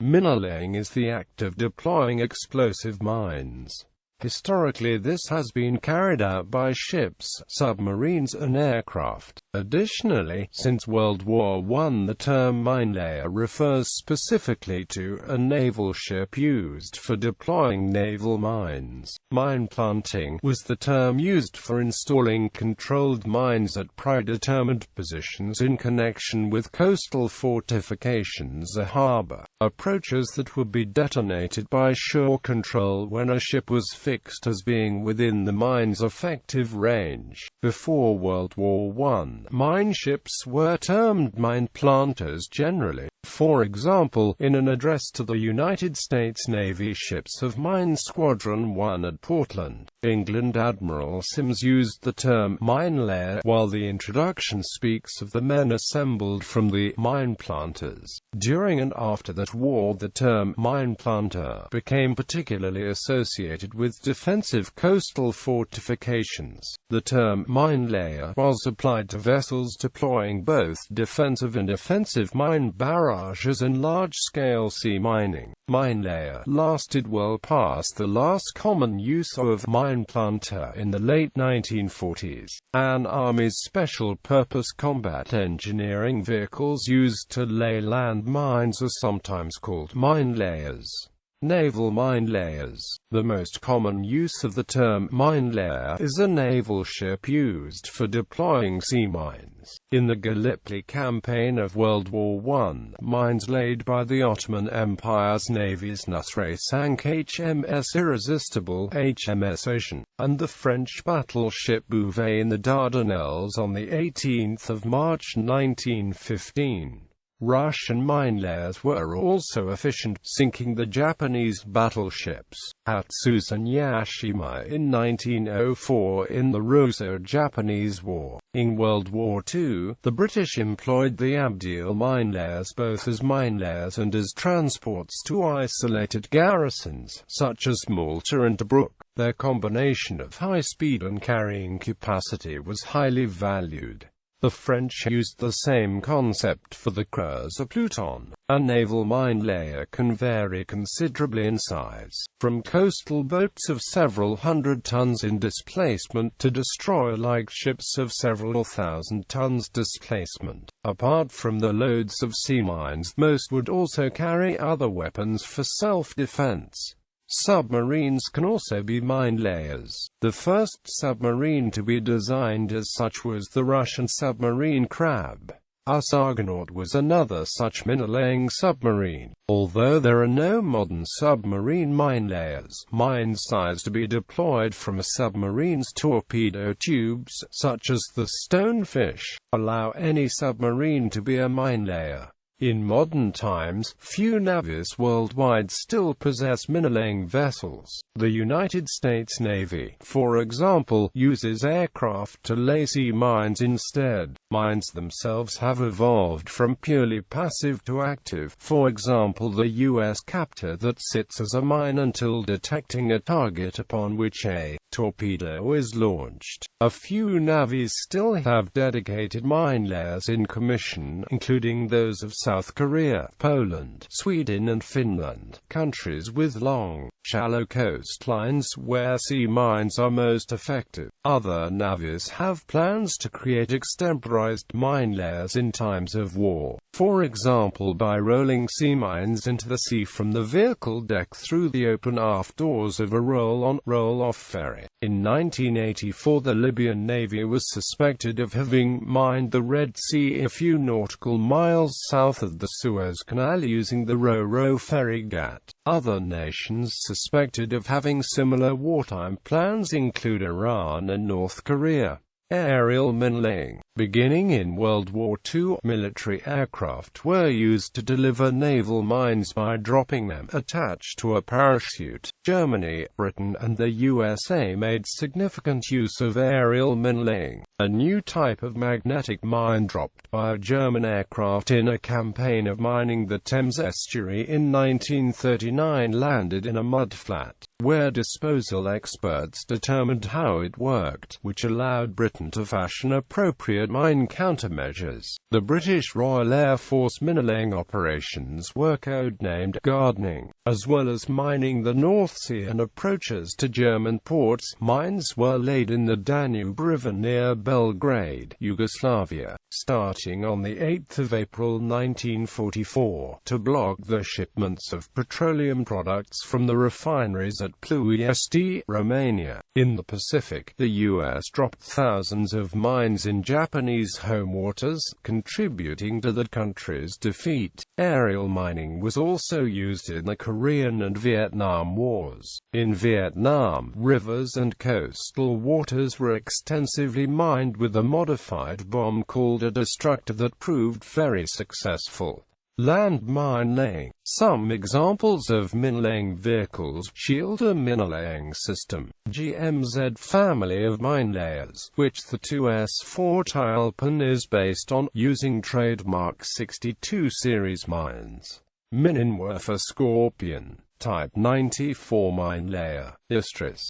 Minelaying is the act of deploying explosive mines. Historically, this has been carried out by ships, submarines and aircraft. Additionally, since World War I, the term minelayer refers specifically to a naval ship used for deploying naval mines. Mine planting was the term used for installing controlled mines at predetermined positions in connection with coastal fortifications, a harbor, approaches that would be detonated by shore control when a ship was fixed as being within the mine's effective range. Before World War I, mine ships were termed mine planters generally. For example, in an address to the United States Navy ships of Mine Squadron 1 at Portland, England, Admiral Sims used the term minelayer, while the introduction speaks of the men assembled from the mine planters. During and after that war, the term mine planter became particularly associated with defensive coastal fortifications. The term minelayer was applied to vessels deploying both defensive and offensive mine barrages and large-scale sea mining. Minelayer lasted well past the last common use of mine planter in the late 1940s. An Army's special-purpose combat engineering vehicles used to lay land mines are sometimes called minelayers. Naval minelayers. The most common use of the term minelayer is a naval ship used for deploying sea mines. In the Gallipoli campaign of World War I, mines laid by the Ottoman Empire's navies Nusra sank HMS Irresistible, HMS Ocean, and the French battleship Bouvet in the Dardanelles on 18 March 1915. Russian minelayers were also efficient, sinking the Japanese battleships Hatsusa and Yashima in 1904 in the Russo-Japanese War. In World War II, the British employed the Abdeel minelayers both as minelayers and as transports to isolated garrisons, such as Malta and Tobruk. Their combination of high speed and carrying capacity was highly valued. The French used the same concept for the Creuse Pluton. A naval minelayer can vary considerably in size, from coastal boats of several hundred tons in displacement to destroyer-like ships of several thousand tons displacement. Apart from the loads of sea mines, most would also carry other weapons for self-defense. Submarines can also be minelayers. The first submarine to be designed as such was the Russian submarine Krab. Us Argonaut was another such minelaying submarine. Although there are no modern submarine minelayers, mines sized to be deployed from a submarine's torpedo tubes, such as the Stonefish, allow any submarine to be a minelayer. In modern times, few navies worldwide still possess minelaying vessels. The United States Navy, for example, uses aircraft to lay sea mines instead. Mines themselves have evolved from purely passive to active. For example, the U.S. captor that sits as a mine until detecting a target upon which a torpedo is launched. A few navies still have dedicated minelayers in commission, including those of South Korea, Poland, Sweden and Finland, countries with long, shallow coastlines where sea mines are most effective. Other navies have plans to create extemporized minelayers in times of war, for example by rolling sea mines into the sea from the vehicle deck through the open aft doors of a roll-on, roll-off ferry. In 1984, the Libyan Navy was suspected of having mined the Red Sea a few nautical miles south of the Suez Canal using the Ro-Ro ferry Gat. Other nations suspected of having similar wartime plans include Iran and North Korea. Aerial minelaying. Beginning in World War II, military aircraft were used to deliver naval mines by dropping them attached to a parachute. Germany, Britain, and the USA made significant use of aerial minelaying. A new type of magnetic mine dropped by a German aircraft in a campaign of mining the Thames estuary in 1939 landed in a mudflat, where disposal experts determined how it worked, which allowed Britain Britain to fashion appropriate mine countermeasures. The British Royal Air Force Minelaying operations were codenamed gardening. As well as mining the North Sea and approaches to German ports, mines were laid in the Danube River near Belgrade, Yugoslavia, starting on 8 April 1944, to block the shipments of petroleum products from the refineries at Ploiești, Romania. In the Pacific, the U.S. dropped thousands of mines in Japanese home waters, contributing to the country's defeat. Aerial mining was also used in the Korean and Vietnam Wars. In Vietnam, rivers and coastal waters were extensively mined with a modified bomb called a destructor that proved very successful. Land mine laying. Some examples of Minelaying vehicles: shield a Minelaying system, GMZ family of Minelayers, which the 2S4 Alpen is based on, using trademark 62 series mines. Minenwerfer Scorpion, Type 94 Minelayer, Istris.